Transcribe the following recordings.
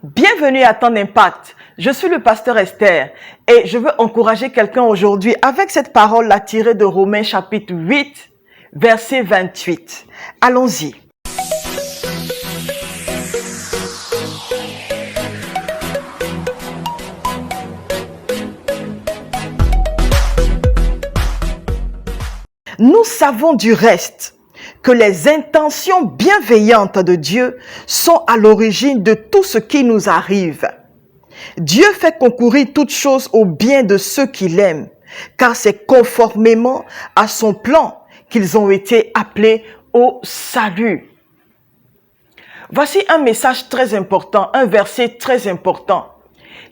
Bienvenue à Temps d'Impact. Je suis le pasteur Esther et je veux encourager quelqu'un aujourd'hui avec cette parole-là tirée de Romains chapitre 8, verset 28. Allons-y. Nous savons du reste que les intentions bienveillantes de Dieu sont à l'origine de tout ce qui nous arrive. Dieu fait concourir toutes choses au bien de ceux qui l'aiment, car c'est conformément à son plan qu'ils ont été appelés au salut. Voici un message très important, un verset très important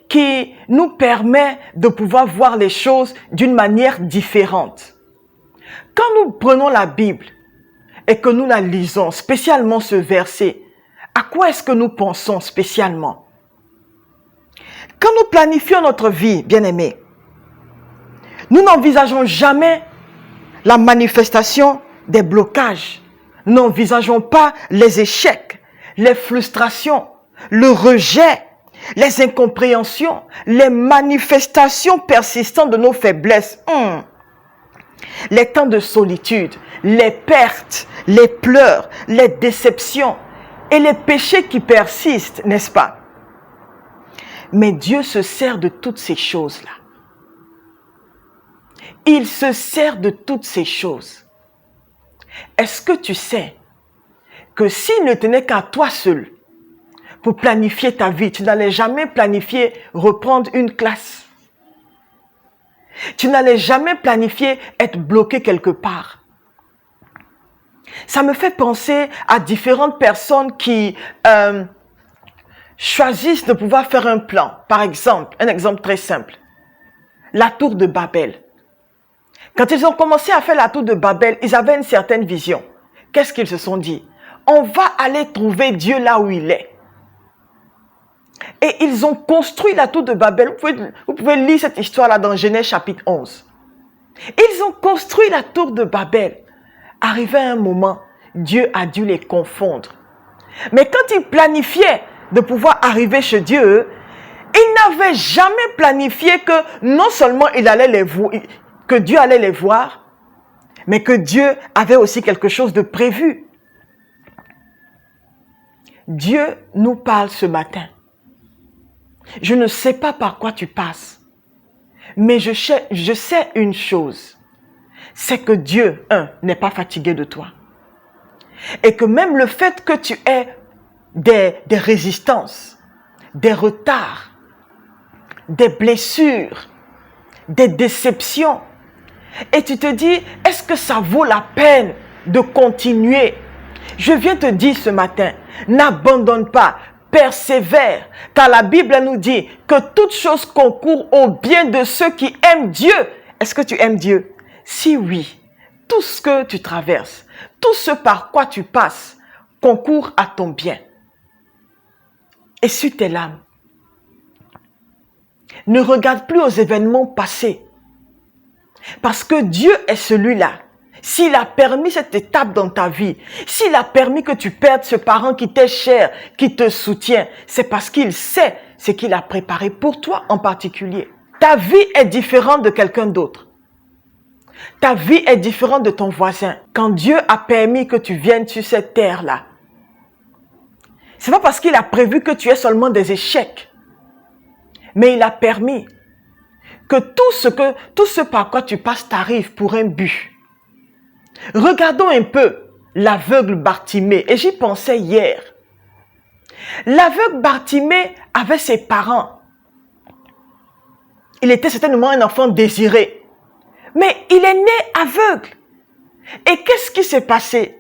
qui nous permet de pouvoir voir les choses d'une manière différente. Quand nous prenons la Bible et que nous la lisons, spécialement ce verset, à quoi est-ce que nous pensons spécialement? Quand nous planifions notre vie, bien-aimés, nous n'envisageons jamais la manifestation des blocages. Nous n'envisageons pas les échecs, les frustrations, le rejet, les incompréhensions, les manifestations persistantes de nos faiblesses. Les temps de solitude, les pertes, les pleurs, les déceptions et les péchés qui persistent, n'est-ce pas? Mais Dieu se sert de toutes ces choses-là. Il se sert de toutes ces choses. Est-ce que tu sais que s'il ne tenait qu'à toi seul pour planifier ta vie, tu n'allais jamais planifier reprendre une classe? Tu n'allais jamais planifier être bloqué quelque part. Ça me fait penser à différentes personnes qui choisissent de pouvoir faire un plan. Par exemple, un exemple très simple. La tour de Babel. Quand ils ont commencé à faire la tour de Babel, ils avaient une certaine vision. Qu'est-ce qu'ils se sont dit? On va aller trouver Dieu là où il est. Et ils ont construit la tour de Babel. Vous pouvez lire cette histoire-là dans Genèse chapitre 11. Ils ont construit la tour de Babel. Arrivé à un moment, Dieu a dû les confondre. Mais quand ils planifiaient de pouvoir arriver chez Dieu, ils n'avaient jamais planifié que non seulement que Dieu allait les voir, mais que Dieu avait aussi quelque chose de prévu. Dieu nous parle ce matin. Je ne sais pas par quoi tu passes, mais je sais une chose, c'est que Dieu, n'est pas fatigué de toi. Et que même le fait que tu aies des résistances, des retards, des blessures, des déceptions, et tu te dis, est-ce que ça vaut la peine de continuer? Je viens te dire ce matin, n'abandonne pas. Persévère, car la Bible nous dit que toute chose concourt au bien de ceux qui aiment Dieu. Est-ce que tu aimes Dieu? Si oui, tout ce que tu traverses, tout ce par quoi tu passes, concourt à ton bien. Essuie tes larmes. Ne regarde plus aux événements passés, parce que Dieu est celui-là. S'il a permis cette étape dans ta vie, s'il a permis que tu perdes ce parent qui t'est cher, qui te soutient, c'est parce qu'il sait ce qu'il a préparé pour toi en particulier. Ta vie est différente de quelqu'un d'autre. Ta vie est différente de ton voisin. Quand Dieu a permis que tu viennes sur cette terre-là, c'est pas parce qu'il a prévu que tu aies seulement des échecs, mais il a permis que tout ce par quoi tu passes t'arrive pour un but. Regardons un peu l'aveugle Bartimée, et j'y pensais hier. L'aveugle Bartimée avait ses parents. Il était certainement un enfant désiré, mais il est né aveugle. Et qu'est-ce qui s'est passé?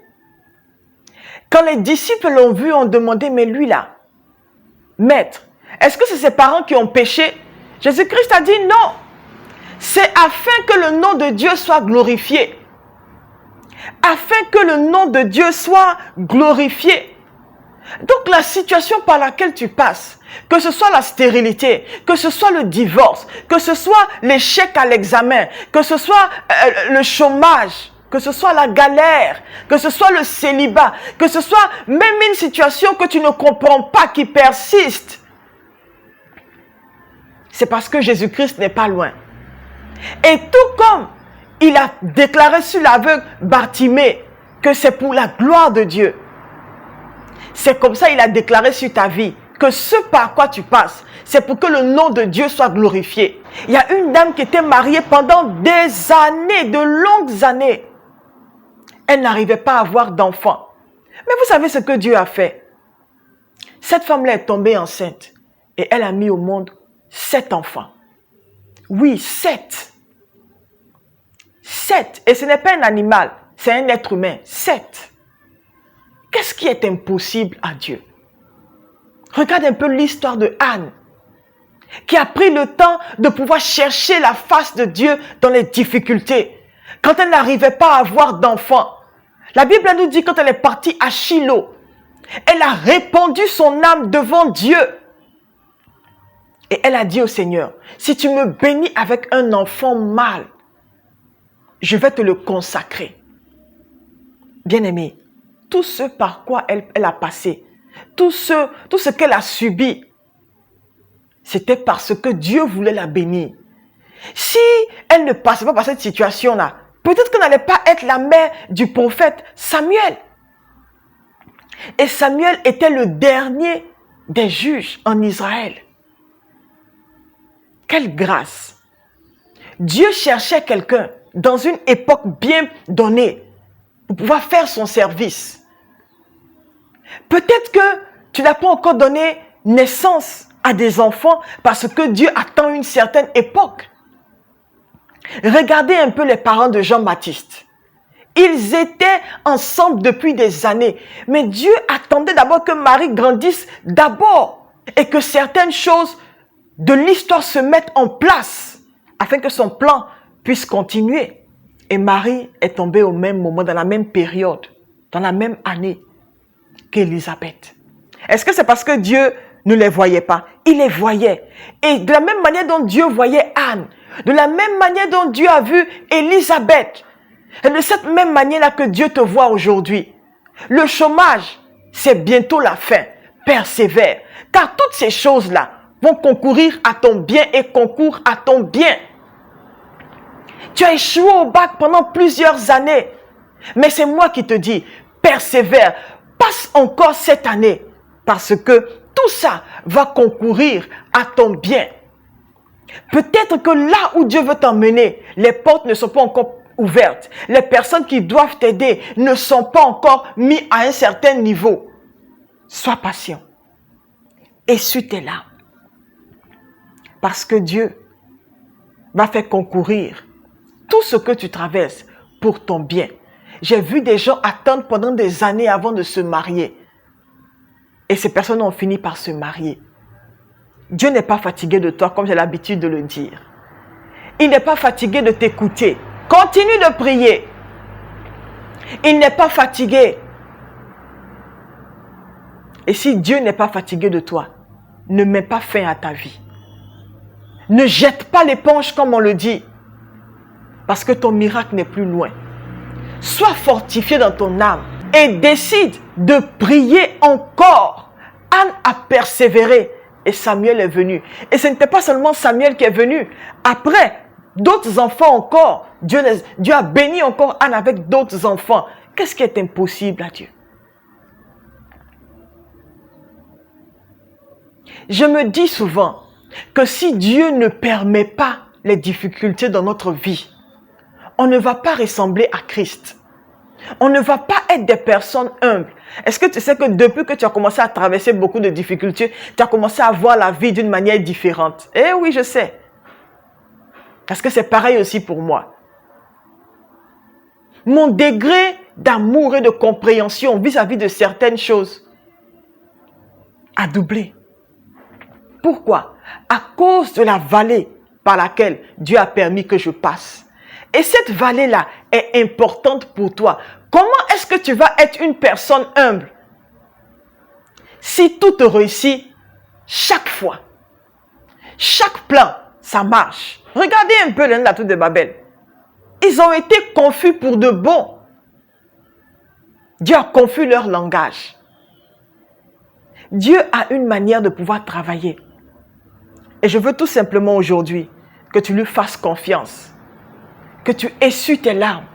Quand les disciples l'ont vu, ont demandé, mais lui là, maître, est-ce que c'est ses parents qui ont péché? Jésus-Christ a dit non. C'est afin que le nom de Dieu soit glorifié. Afin que le nom de Dieu soit glorifié. Donc la situation par laquelle tu passes, que ce soit la stérilité, que ce soit le divorce, que ce soit l'échec à l'examen, que ce soit le chômage, que ce soit la galère, que ce soit le célibat, que ce soit même une situation que tu ne comprends pas qui persiste, c'est parce que Jésus-Christ n'est pas loin. Et tout comme il a déclaré sur l'aveugle Bartimée que c'est pour la gloire de Dieu, c'est comme ça il a déclaré sur ta vie que ce par quoi tu passes, c'est pour que le nom de Dieu soit glorifié. Il y a une dame qui était mariée pendant des années, de longues années. Elle n'arrivait pas à avoir d'enfant. Mais vous savez ce que Dieu a fait? Cette femme-là est tombée enceinte et elle a mis au monde 7 enfants. Oui, 7. 7. Et ce n'est pas un animal, c'est un être humain. 7. Qu'est-ce qui est impossible à Dieu? Regarde un peu l'histoire de Anne, qui a pris le temps de pouvoir chercher la face de Dieu dans les difficultés. Quand elle n'arrivait pas à avoir d'enfant, la Bible nous dit quand elle est partie à Shiloh, elle a répandu son âme devant Dieu. Et elle a dit au Seigneur, si tu me bénis avec un enfant mâle, je vais te le consacrer. Bien-aimé, tout ce par quoi elle a passé, tout ce qu'elle a subi, c'était parce que Dieu voulait la bénir. Si elle ne passait pas par cette situation-là, peut-être qu'elle n'allait pas être la mère du prophète Samuel. Et Samuel était le dernier des juges en Israël. Quelle grâce! Dieu cherchait quelqu'un dans une époque bien donnée pour pouvoir faire son service. Peut-être que tu n'as pas encore donné naissance à des enfants parce que Dieu attend une certaine époque. Regardez un peu les parents de Jean-Baptiste. Ils étaient ensemble depuis des années. Mais Dieu attendait d'abord que Marie grandisse d'abord et que certaines choses de l'histoire se mettent en place afin que son plan puisse continuer. Et Marie est tombée au même moment, dans la même période, dans la même année qu'Élisabeth. Est-ce que c'est parce que Dieu ne les voyait pas? Il les voyait. Et de la même manière dont Dieu voyait Anne, de la même manière dont Dieu a vu Élisabeth, et de cette même manière-là que Dieu te voit aujourd'hui. Le chômage, c'est bientôt la fin. Persévère. Car toutes ces choses-là vont concourir à ton bien et concourent à ton bien. Tu as échoué au bac pendant plusieurs années. Mais c'est moi qui te dis, persévère. Passe encore cette année. Parce que tout ça va concourir à ton bien. Peut-être que là où Dieu veut t'emmener, les portes ne sont pas encore ouvertes. Les personnes qui doivent t'aider ne sont pas encore mises à un certain niveau. Sois patient. Essuie tes larmes. Parce que Dieu va faire concourir tout ce que tu traverses pour ton bien. J'ai vu des gens attendre pendant des années avant de se marier. Et ces personnes ont fini par se marier. Dieu n'est pas fatigué de toi, comme j'ai l'habitude de le dire. Il n'est pas fatigué de t'écouter. Continue de prier. Il n'est pas fatigué. Et si Dieu n'est pas fatigué de toi, ne mets pas fin à ta vie. Ne jette pas l'éponge comme on le dit. Parce que ton miracle n'est plus loin. Sois fortifié dans ton âme et décide de prier encore. Anne a persévéré et Samuel est venu. Et ce n'était pas seulement Samuel qui est venu. Après, d'autres enfants encore. Dieu a béni encore Anne avec d'autres enfants. Qu'est-ce qui est impossible à Dieu? Je me dis souvent que si Dieu ne permet pas les difficultés dans notre vie, on ne va pas ressembler à Christ. On ne va pas être des personnes humbles. Est-ce que tu sais que depuis que tu as commencé à traverser beaucoup de difficultés, tu as commencé à voir la vie d'une manière différente? Eh oui, je sais. Parce que c'est pareil aussi pour moi. Mon degré d'amour et de compréhension vis-à-vis de certaines choses a doublé. Pourquoi? À cause de la vallée par laquelle Dieu a permis que je passe. Et cette vallée-là est importante pour toi. Comment est-ce que tu vas être une personne humble si tout te réussit chaque fois? Chaque plan, ça marche. Regardez un peu la tour de Babel. Ils ont été confus pour de bon. Dieu a confus leur langage. Dieu a une manière de pouvoir travailler. Et je veux tout simplement aujourd'hui que tu lui fasses confiance, que tu essuies tes larmes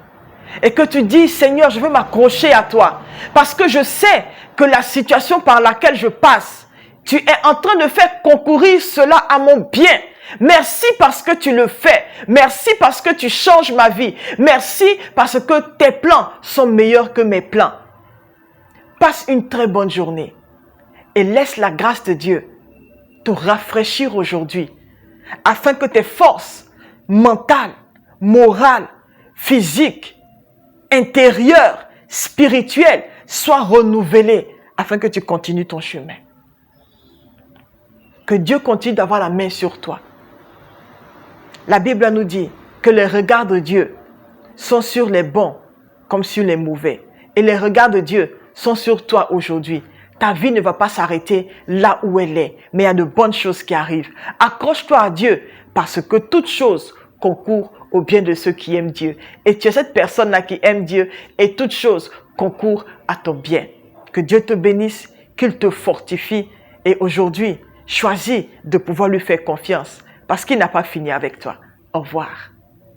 et que tu dis, Seigneur, je veux m'accrocher à toi parce que je sais que la situation par laquelle je passe, tu es en train de faire concourir cela à mon bien. Merci parce que tu le fais. Merci parce que tu changes ma vie. Merci parce que tes plans sont meilleurs que mes plans. Passe une très bonne journée et laisse la grâce de Dieu te rafraîchir aujourd'hui afin que tes forces mentales, morales, physiques, intérieures, spirituelles soient renouvelées afin que tu continues ton chemin. Que Dieu continue d'avoir la main sur toi. La Bible nous dit que les regards de Dieu sont sur les bons comme sur les mauvais. Et les regards de Dieu sont sur toi aujourd'hui. Ta vie ne va pas s'arrêter là où elle est, mais il y a de bonnes choses qui arrivent. Accroche-toi à Dieu parce que toute chose concourt au bien de ceux qui aiment Dieu. Et tu es cette personne-là qui aime Dieu et toute chose concourt à ton bien. Que Dieu te bénisse, qu'il te fortifie et aujourd'hui, choisis de pouvoir lui faire confiance parce qu'il n'a pas fini avec toi. Au revoir.